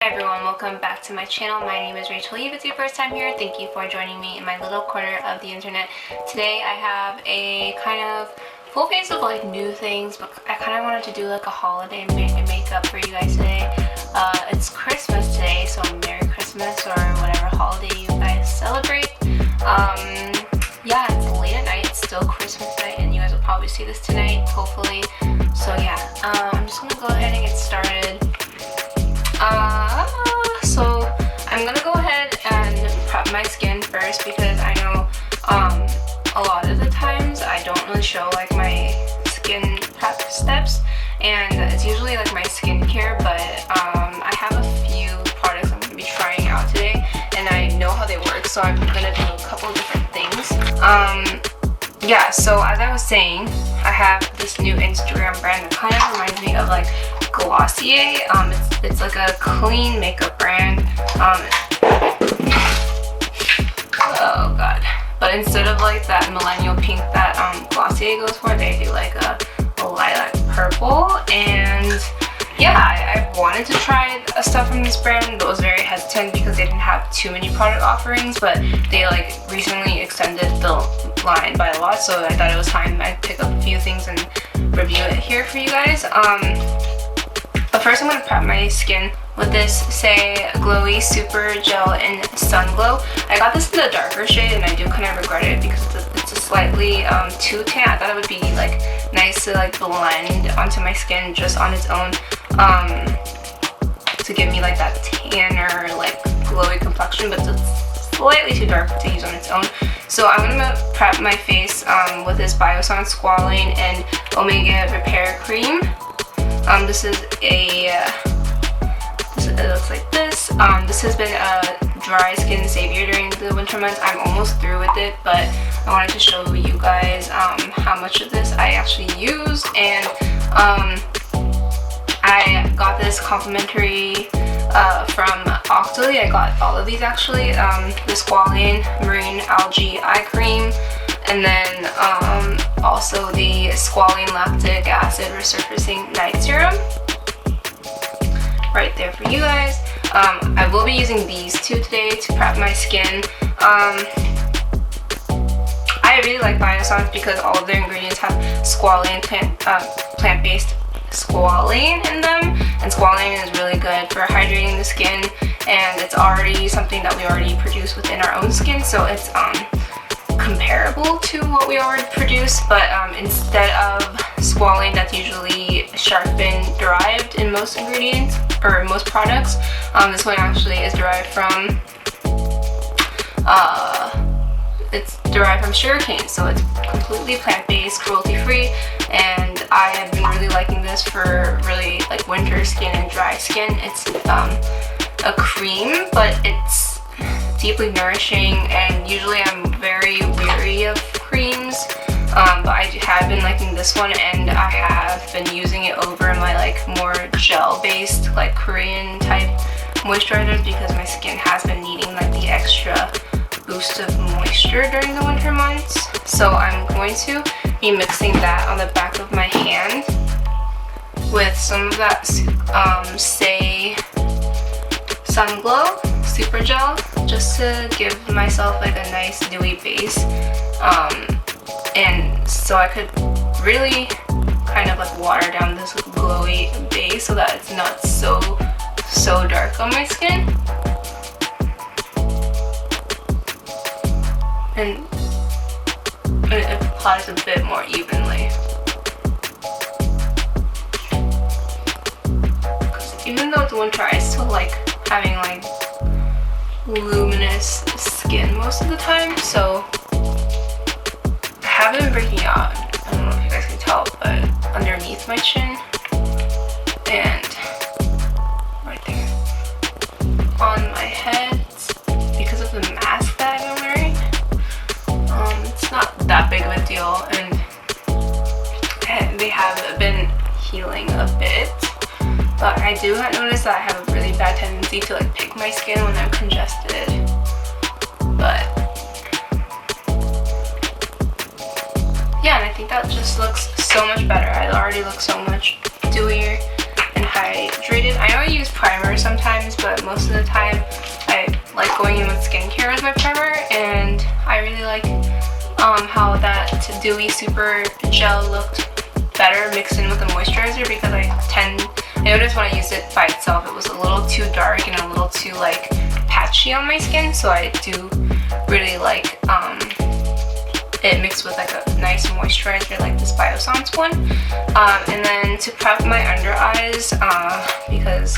Hi everyone, welcome back to my channel. My name is Rachel. If it's your first time here, thank you for joining me in my little corner of the internet. Today I have a kind of full face of like new things, but I kind of wanted to do like a holiday makeup for you guys today. It's Christmas today, so Merry Christmas or whatever holiday you guys celebrate. Yeah, it's late at night, it's still Christmas night, and you guys will probably see this tonight, hopefully. So yeah, I'm just gonna go ahead and get started. So I'm gonna go ahead and prep my skin first because I know a lot of the times I don't really show like my skin prep steps, and it's usually like my skincare, but I have a few products I'm gonna be trying out today and I know how they work, so I'm gonna do a couple different things. Yeah, so as I was saying, I have this new Instagram brand that kind of reminds me of like Glossier. It's like a clean makeup brand. Oh god. But instead of like that millennial pink that Glossier goes for, they do like a lilac purple. And yeah, I wanted to try stuff from this brand, but was very hesitant because they didn't have too many product offerings, but they like recently extended the line by a lot, so I thought it was time I pick up a few things and review it here for you guys. But first I'm going to prep my skin with this SAIE Glowy Super Gel in Sun Glow. I got this in the darker shade and I do kind of regret it because it's a slightly too tan. I thought it would be like nice to like blend onto my skin just on its own, to give me like that tanner like glowy complexion, but it's slightly too dark to use on its own. So I'm going to prep my face with this Biossance Squalane and Omega Repair Cream. This is it looks like this. This has been a dry skin savior during the winter months. I'm almost through with it, but I wanted to show you guys how much of this I actually used, and I got this complimentary from Octoly. I got all of these actually. The Squalane Marine Algae Eye Cream, and then also the Squalane Lactic Acid Resurfacing Night Serum. Right there for you guys. I will be using these two today to prep my skin. I really like Biossance because all of their ingredients have squalane, plant-based squalane in them, and squalane is really good for hydrating the skin, and it's already something that we already produce within our own skin, so it's comparable to what we already produce, but instead of squalane that's usually shark fin derived in most ingredients or most products, this one actually is derived from sugarcane, so it's completely plant-based, cruelty-free, and I have been really liking this for really like winter skin and dry skin. It's a cream, but it's deeply nourishing, and usually I'm very weary of creams, but I have been liking this one, and I have been using it over my like more gel based like Korean type moisturizers because my skin has been needing like the extra boost of moisture during the winter months. So I'm going to be mixing that on the back of my hand with some of that SAIE Sun Glow Super Gel, just to give myself like a nice dewy base, and so I could really kind of like water down this glowy base so that it's not so dark on my skin, and it applies a bit more evenly. Because even though it's winter, I still like having like luminous skin most of the time, so I haven't been breaking out. I don't know if you guys can tell, but underneath my chin and right there on my head, because of the mask that I'm wearing, it's not that big of a deal, and they have been healing a bit. But I do notice that I have a really bad tendency to like pick my skin when I'm congested. But yeah, and I think that just looks so much better. I already look so much dewier and hydrated. I know I use primer sometimes, but most of the time I like going in with skincare as my primer, and I really like how that dewy super gel looked better mixed in with the moisturizer, because I noticed when I used it by itself it was a little too dark and a little too like patchy on my skin, so I do really like it mixed with like a nice moisturizer like this Biossance one. And then to prep my under eyes, because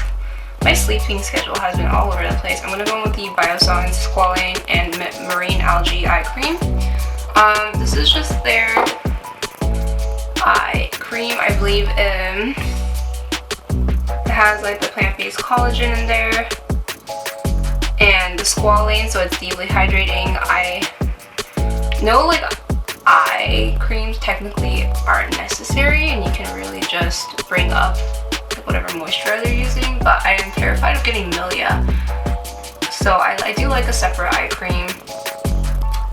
my sleeping schedule has been all over the place, I'm going to go with the Biossance Squalane and Marine Algae Eye Cream. This is just their eye cream. I believe it has like the plant-based collagen in there and the squalane, so it's deeply hydrating. I know like eye creams technically aren't necessary and you can really just bring up like whatever moisturizer you're using, but I am terrified of getting milia, so I do like a separate eye cream,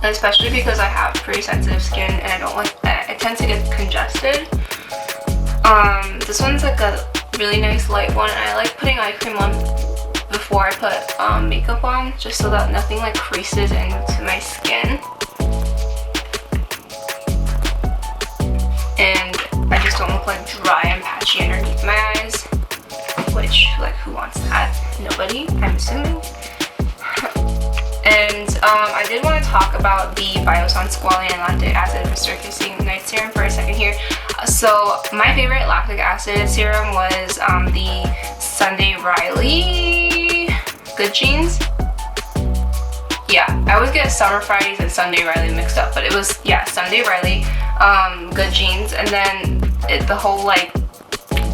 especially because I have pretty sensitive skin and I tend to get congested. This one's like a really nice light one, and I like putting eye cream on before I put makeup on, just so that nothing like creases into my skin. And I just don't look like dry and patchy underneath my eyes, which, like, who wants that? Nobody, I'm assuming. And I did want to talk about the Biossance Squalane and Lactic Acid Surfacing Night Serum for a second here. So my favorite lactic acid serum was the Sunday Riley Good Jeans. Yeah, I always get Summer Fridays and Sunday Riley mixed up, but it was, yeah, Sunday Riley Good Jeans. And then the whole like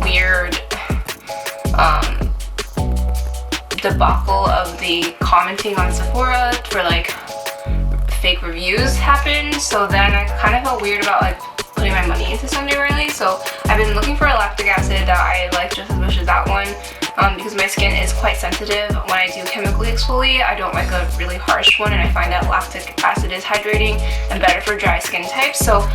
weird debacle of the commenting on Sephora for like fake reviews happened, so then I kind of felt weird about like putting my money into Sunday Riley. So I've been looking for a lactic acid that I like just as much as that one, because my skin is quite sensitive when I do chemically exfoliate. I don't like a really harsh one, and I find that lactic acid is hydrating and better for dry skin types. So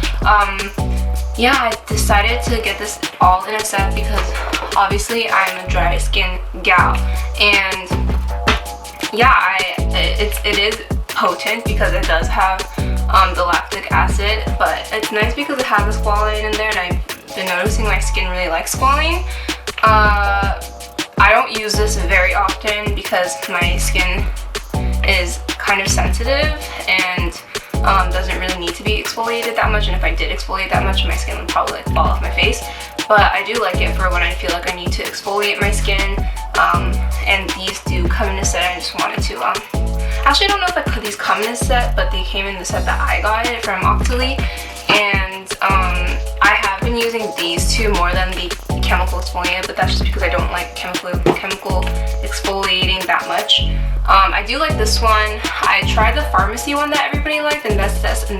yeah, I decided to get this all in a set because obviously I'm a dry skin gal, and yeah, it is potent because it does have the lactic acid, but it's nice because it has the squalane in there, and I've been noticing my skin really likes squalane. I don't use this very often because my skin is kind of sensitive and doesn't really need to be exfoliated that much, and if I did exfoliate that much, my skin would probably like fall off my face. But I do like it for when I feel like I need to exfoliate my skin, and these do come in a set. I just wanted to actually, I don't know if these come in a set, but they came in the set that I got it from Octoly, and I have been using these two more than the chemical exfoliant, but that's just because I don't like chemical exfoliating that much. I do like this one. I tried the pharmacy one that everybody liked, and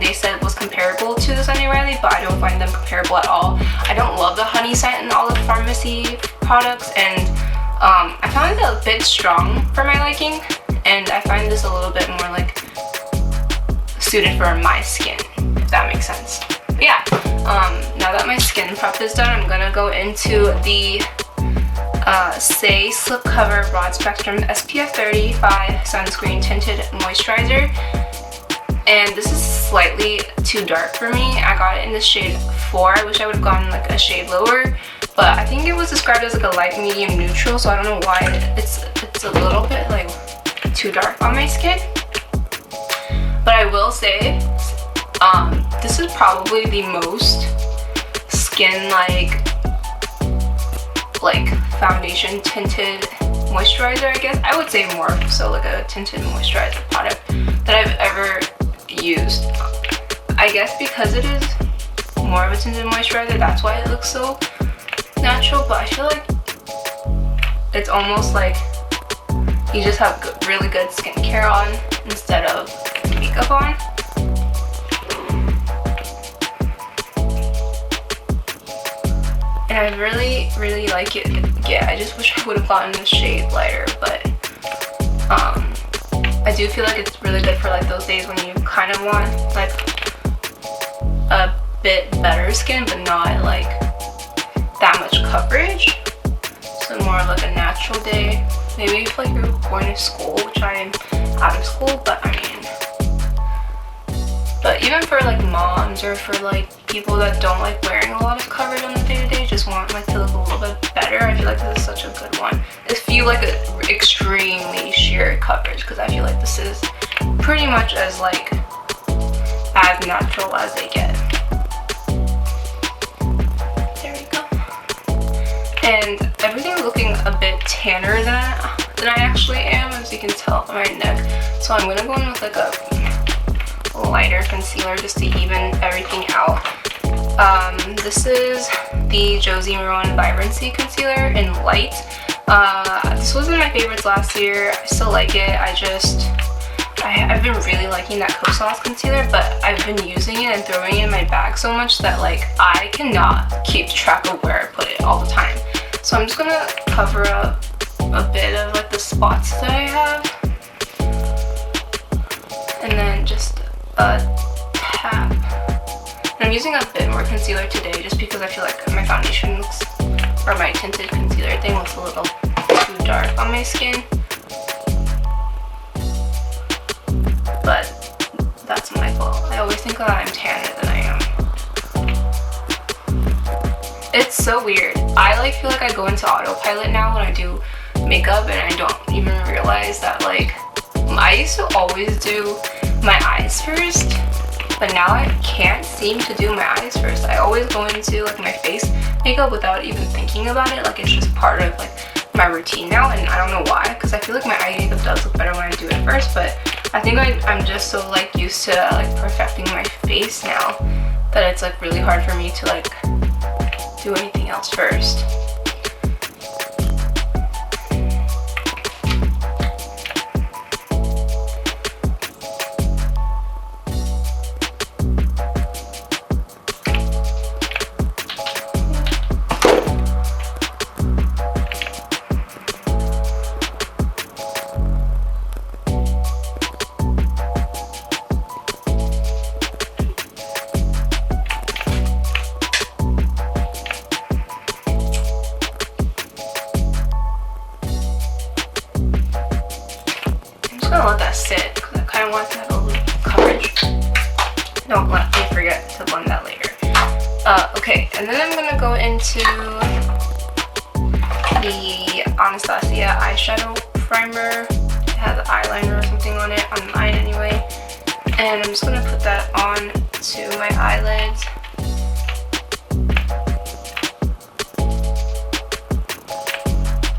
they said it was comparable to the Sunday Riley, but I don't find them comparable at all. I don't love the honey scent in all the pharmacy products, and I found it a bit strong for my liking, and I find this a little bit more like suited for my skin, if that makes sense. But yeah, now that my skin prep is done, I'm gonna go into the SAIE Slip Cover Broad Spectrum SPF 35 Sunscreen Tinted Moisturizer. And this is slightly too dark for me. I got it in the shade 4. I wish I would have gone like a shade lower, but I think it was described as like a light medium neutral, so I don't know why it's a little bit like too dark on my skin. But I will say, this is probably the most skin like foundation tinted moisturizer, I guess. I would say more so like a tinted moisturizer product that I've ever used. I guess because it is more of a tinted moisturizer, that's why it looks so natural, but I feel like it's almost like you just have really good skincare on instead of makeup on. And I really, really like it. Yeah, I just wish I would have gotten the shade lighter, but I do feel like it's really good for like those days when you kind of want like a bit better skin, but not like that much coverage. So like more of like a natural day. Maybe if like you're going to school, which I am out of school, but I mean, but even for like moms or for like people that don't like wearing a lot of coverage on the day-to-day, just want like to look a little bit better, I feel like this is such a good one. If you like an extremely sheer coverage, because I feel like this is pretty much as like as natural as they get. There we go. And everything's looking a bit tanner than I actually am, as you can tell from my neck. So I'm gonna go in with like a lighter concealer just to even everything out. This is the Josie Maron Vibrancy Concealer in Light. This wasn't my favorites last year. I still like it. I've been really liking that Kosas concealer, but I've been using it and throwing it in my bag so much that like I cannot keep track of where I put it all the time. So I'm just gonna cover up a bit of like the spots that I have, and then just a tap. And I'm using a bit more concealer today just because I feel like my foundation looks, or my tinted concealer thing looks a little too dark on my skin. But that's my fault. I always think that I'm tanner than I am. It's so weird. I like feel like I go into autopilot now when I do makeup, and I don't even realize that like I used to always do my eyes first, but now I can't seem to do my eyes first. I always go into like my face makeup without even thinking about it. Like it's just part of like my routine now, and I don't know why, because I feel like my eye makeup does look better when I do it first, but I think I'm just so like used to like perfecting my face now that it's like really hard for me to like do anything else first. Let that sit because I kind of want to have a little coverage. Don't let me forget to blend that later. Okay, and then I'm gonna go into the Anastasia eyeshadow primer. It has an eyeliner or something on it, on mine anyway. And I'm just gonna put that on to my eyelids.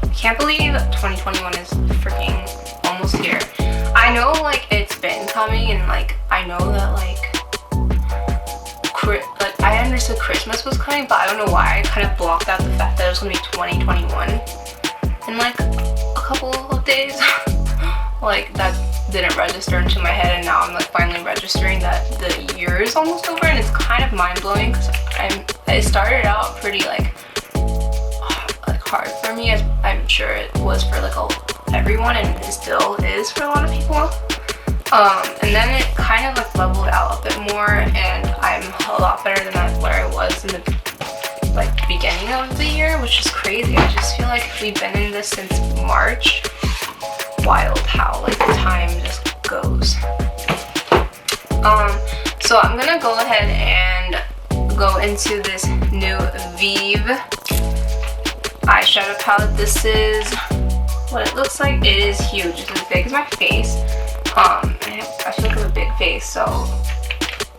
I can't believe 2021 is freaking almost here. I know like it's been coming, and like I know that like I understood Christmas was coming, but I don't know why I kind of blocked out the fact that it was gonna be 2021 in like a couple of days. Like that didn't register into my head, and now I'm like finally registering that the year is almost over, and it's kind of mind-blowing because it started out pretty like hard for me, as I'm sure it was for like everyone, and it still is for a lot of people. And then it kind of like leveled out a bit more, and I'm a lot better than where I was in the like beginning of the year, which is crazy. I just feel like we've been in this since March. Wild how like the time just goes. So I'm gonna go ahead and go into this new VIEVE eyeshadow palette. This is what it looks like. It is huge. It's as big as my face. I feel like I have a big face, so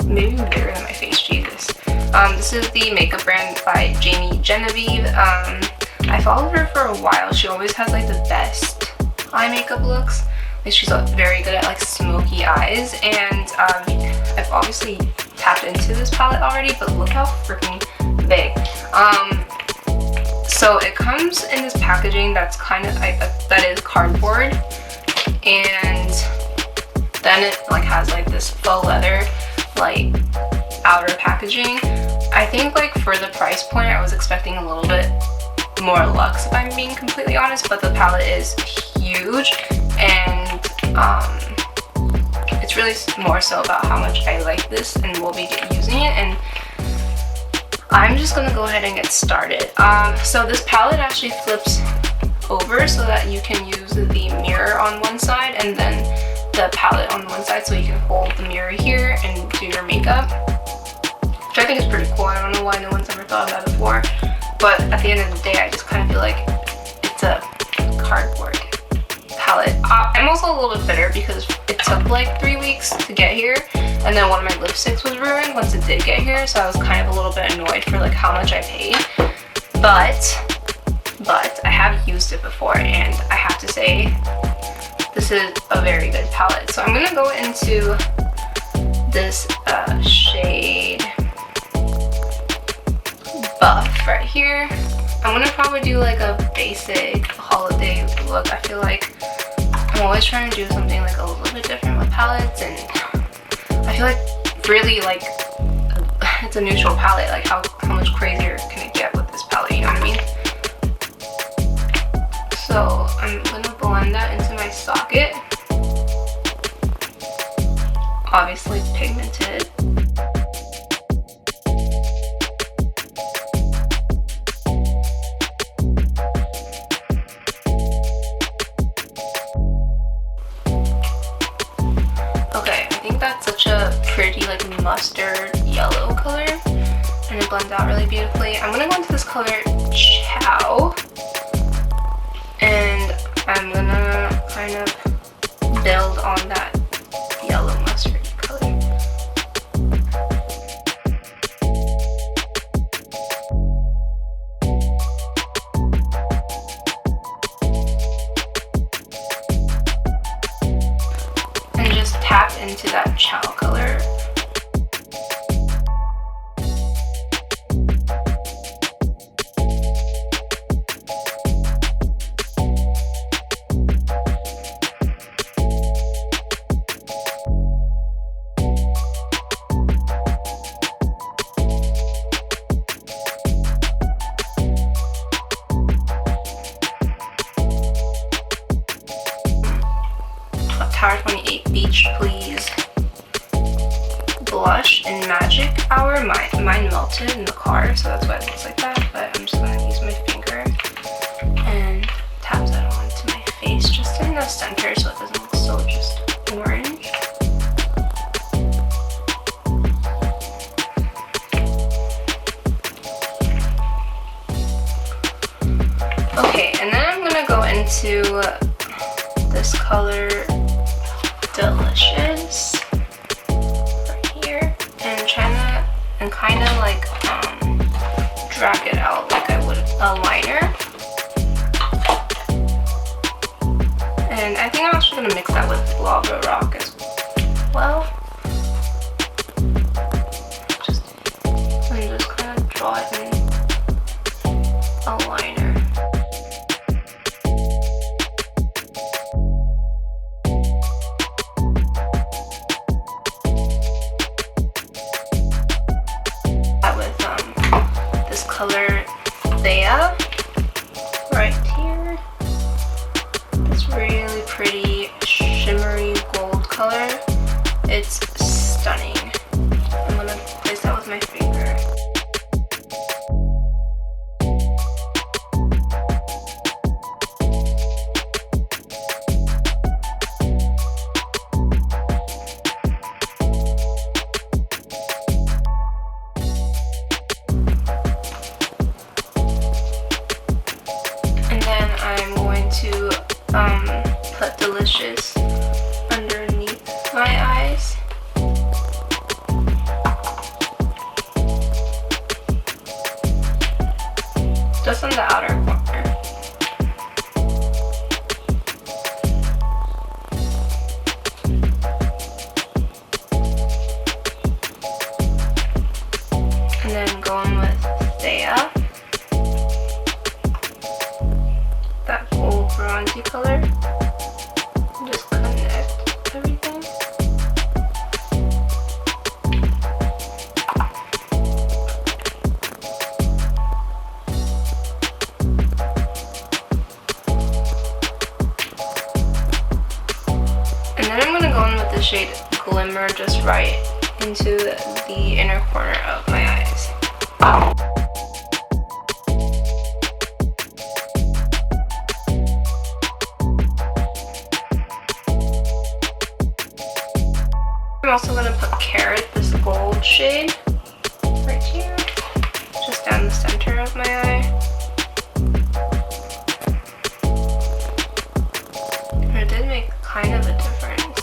maybe even bigger than my face, Jesus. This is the makeup brand by Jamie Genevieve. I followed her for a while. She always has like the best eye makeup looks. Like, she's very good at like smoky eyes, and I've obviously tapped into this palette already, but look how freaking big. So it comes in this packaging that's kind of that is cardboard, and then it like has like this faux leather like outer packaging. I think like for the price point I was expecting a little bit more luxe, if I'm being completely honest, but the palette is huge, and it's really more so about how much I like this and will be using it. And I'm just gonna go ahead and get started. So this palette actually flips over so that you can use the mirror on one side and then the palette on one side, so you can hold the mirror here and do your makeup, which I think is pretty cool. I don't know why no one's ever thought of that before, but at the end of the day, I just kind of feel like it's a cardboard palette. I'm also a little bit bitter because it took like 3 weeks to get here, and then one of my lipsticks was ruined once it did get here, so I was kind of a little bit annoyed for like how much I paid. But I have used it before, and I have to say this is a very good palette. So I'm gonna go into this shade Buff right here. I'm gonna probably do like a basic holiday look. I feel like I'm always trying to do something like a little bit different with palettes, and I feel like really like it's a neutral palette. Like how much crazier can it get with this palette, you know what I mean? So I'm gonna blend that into my socket. Obviously pigmented. Okay, I think that's such a pretty like mustard yellow color, and it blends out really beautifully. I'm gonna go into this color Chow, and I'm gonna kind of build on that yellow mustard color. And just tap into that Chow color. Tower 28 Beach Please blush in Magic Hour. Mine melted in the car, so that's why it looks like that, but I'm just going to use my finger and tap that onto my face just in the center so it doesn't look so just orange. Okay, and then I'm going to go into this color Delicious right here, and kind of like drag it out like I would a liner. And I think I'm actually gonna mix that with Lava Rock as well. Just kind of draw it in a liner. Color VIEVE right here. This really pretty shimmery gold color. It's stunning. I'm gonna place that with my finger. To put Delicious underneath my eyes. Just on the outer corner. And then going with VIEVE. That gold bronzy color. Just connect everything. And then I'm gonna go in with the shade Glimmer just right into the inner corner of my eyes. also going to put Carrot, this gold shade, right here, just down the center of my eye. It did make kind of a difference.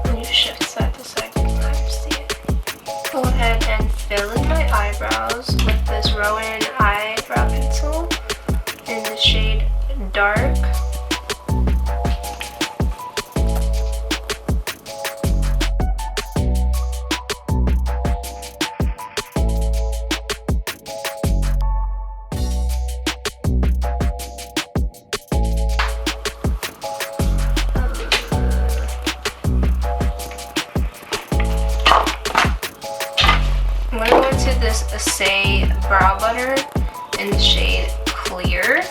When you shift side to side, you can kind of see it. Go ahead and fill in my eyebrows with this Rowan eyebrow pencil in the shade Dark. I'm going to go into this SAIE brow butter in the shade Clear.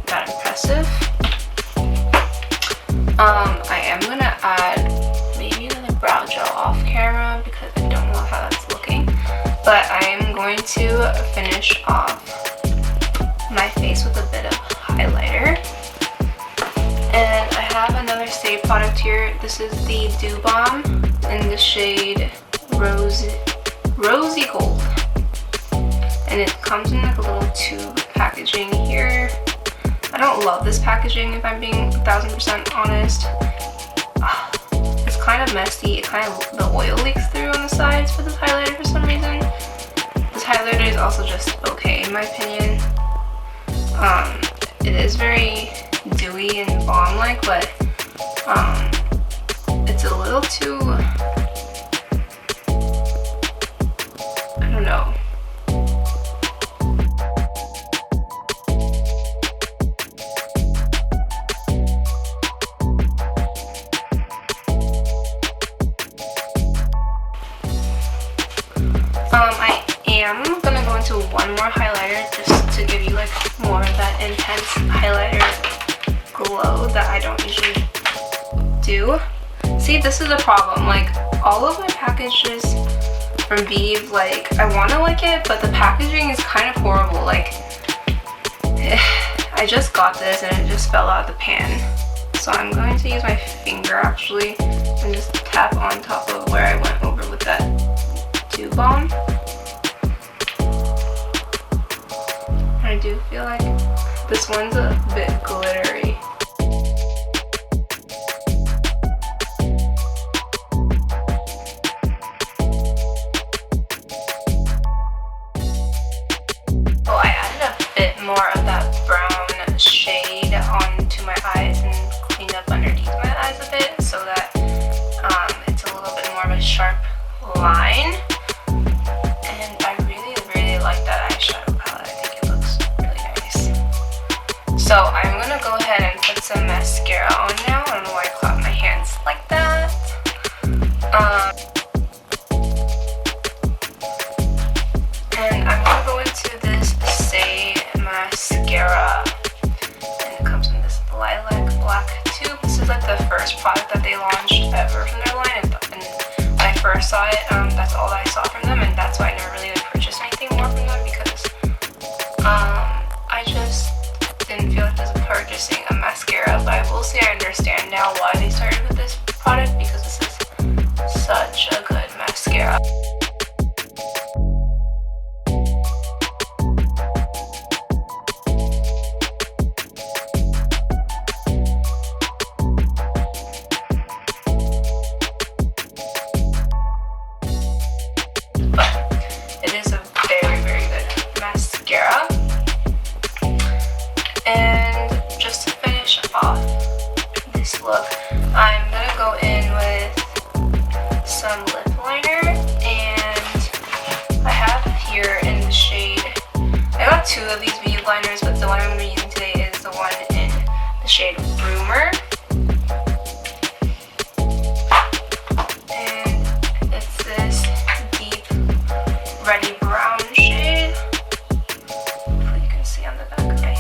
That impressive. I am going to add maybe another brow gel off camera because I don't know how that's looking. But I am going to finish off my face with a bit of highlighter. And I have another SAIE product here. This is the Dew Balm in the shade Rosy Gold. And it comes in like a little tube packaging here. I don't love this packaging if I'm being 1000% honest. It's kind of messy. The oil leaks through on the sides for this highlighter for some reason. This highlighter is also just okay in my opinion. It is very dewy and balm-like, but it's a little too, I don't know. I am gonna go into one more highlighter just to give you like more of that intense highlighter glow that I don't usually do. See, this is the problem. Like, all of my packages from VIEVE, like, I want to like it, but the packaging is kind of horrible. Like, I just got this and it just fell out of the pan. So I'm going to use my finger actually and just tap on top of where I went over with that Dew Balm. I do feel like this one's a bit glittery. Oh, I added a bit more of that brown shade onto my eyes and cleaned up underneath my eyes a bit so that it's a little bit more of a sharp line. And I really like that eyeshadow palette. I think it looks really nice. So I'm gonna go ahead and put some mascara on now. I don't know why I clapped my hands like that. And I'm gonna go into this SAIE mascara. And it comes in this lilac black tube. This is like the first product that they launched ever from their line. And when I first saw it, that's all that I saw from them. And that's why I never really purchased anything more from them because I just didn't feel like purchasing a mascara. But I will say I understand now why they started with this product because this is such a good mascara. And just to finish off this look, I'm gonna go in with some lip liner, and I have here in the shade, I got two of these VIEVE liners, but the one I'm gonna be using today is the one in the shade Rumor. And it's this deep reddy brown shade. Hopefully you can see on the back of my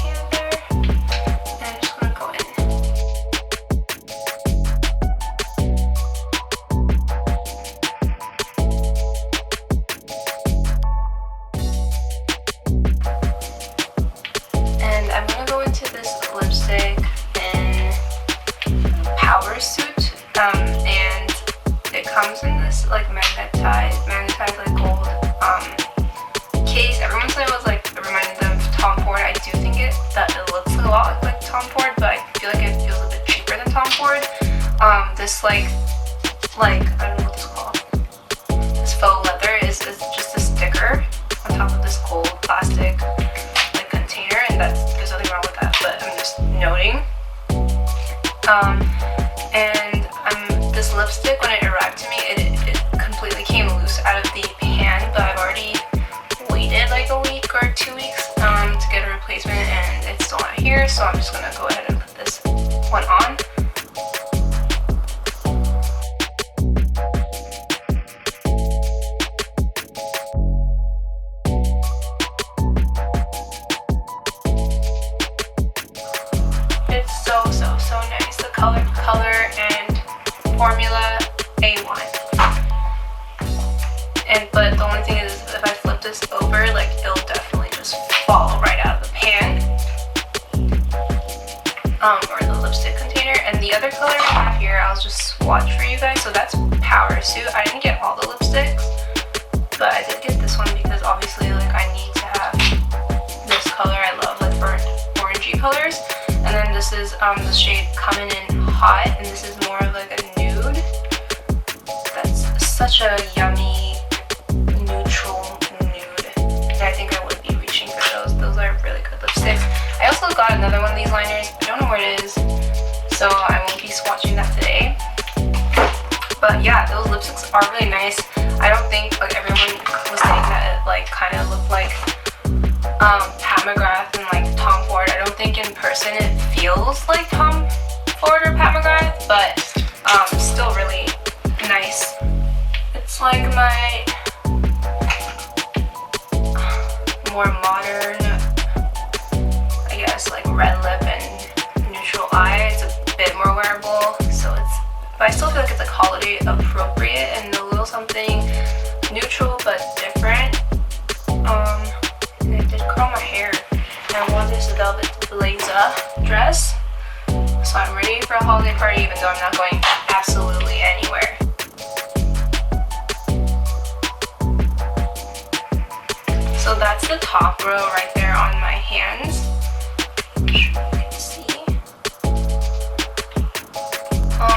like I don't know what it's called. This faux leather is just a sticker on top of this gold plastic like container, and there's nothing wrong with that, but I'm just noting. And this lipstick, when it arrived to me, it completely came loose out of the pan, but I've already waited like a week or 2 weeks to get a replacement, and it's still not here, so I'm just gonna go ahead and put this one on. It's so nice. The color and formula A1. But the only thing is, if I flip this over, like, it'll definitely just fall right out of the pan, or the lipstick container. And the other color I have here, I'll just swatch for you guys. So that's Power Suit. I didn't get all the lipsticks, but I did get this one because obviously, like, I need to have this color. I love like burnt orangey colors. And then this is the shade Coming In Hot, and this is more of like a nude. That's such a yummy neutral nude, and I think I would be reaching for those. Those are really good lipsticks. I also got another one of these liners. I don't know where it is, so I won't be swatching that today. But yeah, those lipsticks are really nice. I don't think, like, everyone was saying that it like kind of looked like Pat McGrath and like Tom Ford. I don't think in person it feels like Tom Ford or Pat McGrath, but still really nice. It's like my more modern, I guess, like red lip and neutral eye. It's a bit more wearable, so but I still feel like it's like holiday appropriate and a little something neutral but different. And I did curl my hair, and I wore this velvet blazer dress, so I'm ready for a holiday party, even though I'm not going absolutely anywhere. So that's the top row right there on my hands. I'm sure you can see.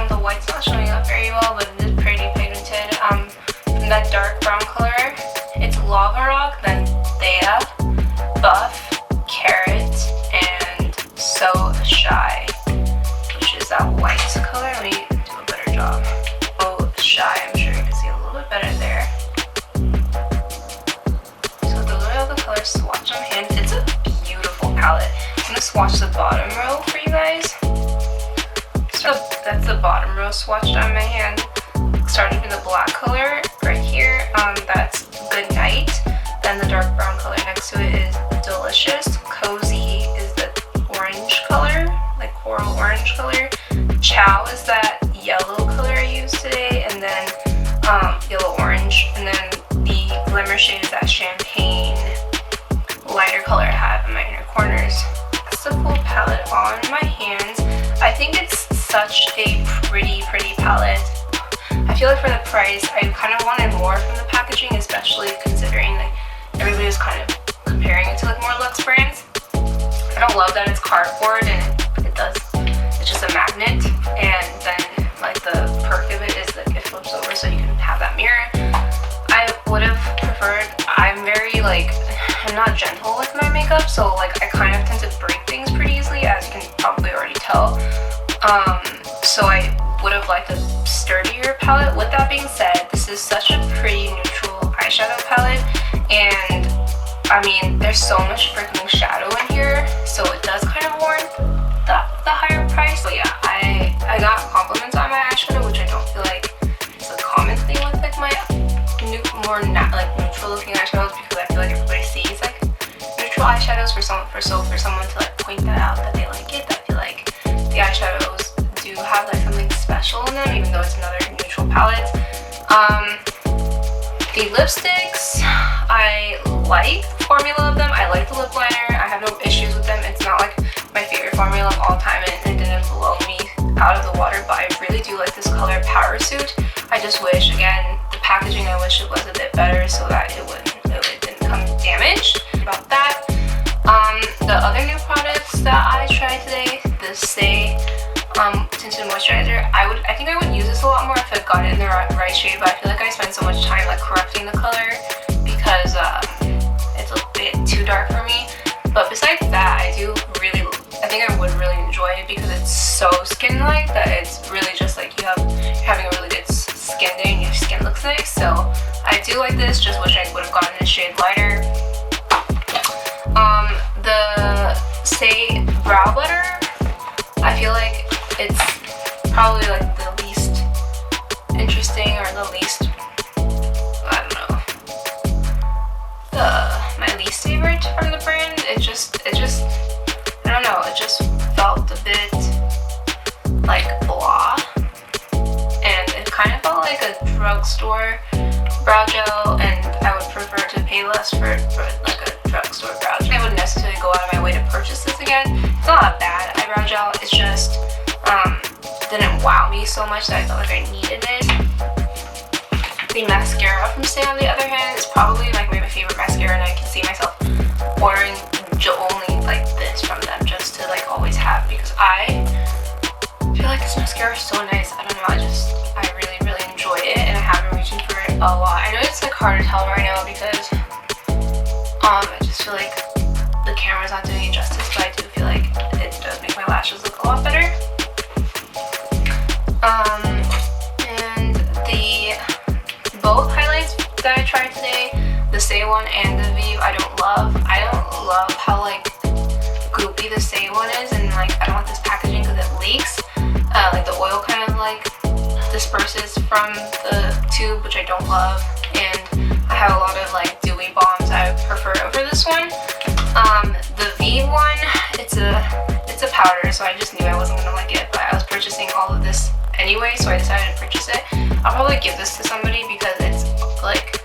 The white's not showing up very well, but it is pretty pigmented. From that dark brown color, it's Lava Rock, then Thea, Buff, Carrot, and So Shy, which is that white color. Let me do a better job. Oh, Shy, I'm sure you can see a little bit better there. Swatch on hand. It's a beautiful palette. I'm gonna swatch the bottom row for you guys. So that's the bottom row swatched on my hand. Starting from the black color right here, that's Good Night. Then the dark brown color next to it is Delicious. Cozy is the orange color, like coral orange color. Chow is that yellow color I used today, and then yellow orange, and then the glimmer shade is that champagne lighter color I have in my inner corners. That's the full palette on my hands. I think it's such a pretty palette. I feel like for the price, I kind of wanted more from the packaging, especially considering like everybody's kind of comparing it to like more luxe brands. I don't love that it's cardboard, and it's just a magnet, and then like the perk of it is that it flips over so you can have that mirror. I would have preferred, I'm not gentle with my makeup, so like I kind of tend to break things pretty easily, as you can probably already tell. So I would have liked a sturdier palette. With that being said, this is such a pretty neutral eyeshadow palette, and I mean, there's so much freaking shadow in here, so it does kind of warrant the higher price. But yeah, I got compliments on my eyeshadow, which I don't feel like is a common thing with like my more neutral looking eyeshadows, because I feel like everybody sees like neutral eyeshadows. For someone to like point that out, that they like it, I feel like the eyeshadows do have like something special in them, even though it's another neutral palette. The lipsticks, I like the formula of them. I like the lip liner. I have no issues with them. It's not like my favorite formula of all time, and it didn't blow me out of the water, but I really do like this color Power Suit. I just wish, again, the packaging, I wish it was a bit better so that it didn't come damaged. About that. The other new products that I tried today, the SAIE tinted moisturizer, I think I would use this a if I got it in the right shade, but I feel like I spend so much time like correcting the color because it's a bit too dark for me. But besides that, I think I would really enjoy it because it's so skin-like that it's really just like you're having a really good skin day and your skin looks nice. So I do like this, just wish I would have gotten a shade lighter. The SAIE brow butter, I feel like it's probably like the least interesting or the least, I don't know, my least favorite from the brand. It just I don't know, it just felt a bit like blah, and it kind of felt like a drugstore brow gel, and I would prefer to pay less for like a drugstore brow gel. I wouldn't necessarily go out of my way to purchase this again. It's not a bad eyebrow gel, it's just didn't wow me so much that I felt like I needed it. The mascara from SAIE, on the other hand, is probably like my favorite mascara, and I can see myself ordering only like this from them just to like always have, because I feel like this mascara is so nice. I don't know, I really enjoy it, and I have been reaching for it a lot. I know it's like hard to tell right now because I just feel like the camera's not doing it justice, but I do feel like it does make my lashes look a lot better. And the both highlights that I tried today, the SAIE one and the VIEVE, I don't love how like goopy the SAIE one is, and like I don't like this packaging because it leaks. Like the oil kind of like disperses from the tube, which I don't love, and I have a lot of like dewy balms I prefer over this one. The VIEVE one, it's a powder, so I just knew I wasn't gonna like it, but I was purchasing all of this anyway, so I decided to purchase it. I'll probably give this to somebody because it's like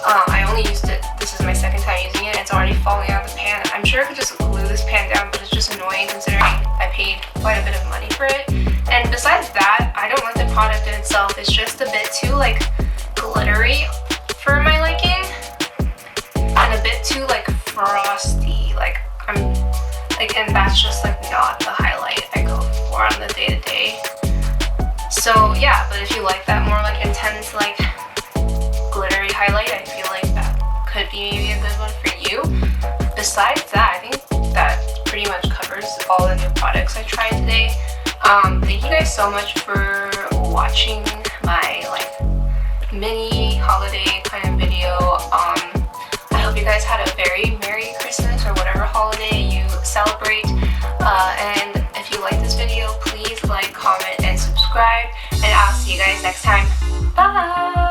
I only used it, this is my second time using it, it's already falling out of the pan. I'm sure I could just glue this pan down, but it's just annoying considering I paid quite a bit of money for it. And besides that, I don't like the product in itself. It's just a bit too like glittery for my liking, and a bit too like frosty. Like and that's just like not the highlight I go for on the day-to-day. So yeah, but if you like that more like intense like glittery highlight, I feel like that could be maybe a good one for you. Besides that, I think that pretty much covers all the new products I tried today. Thank you guys so much for watching my like mini holiday kind of video. I hope you guys had a very Merry Christmas or whatever holiday you celebrate. And if you like this video, please like, comment, and subscribe, and I'll see you guys next time.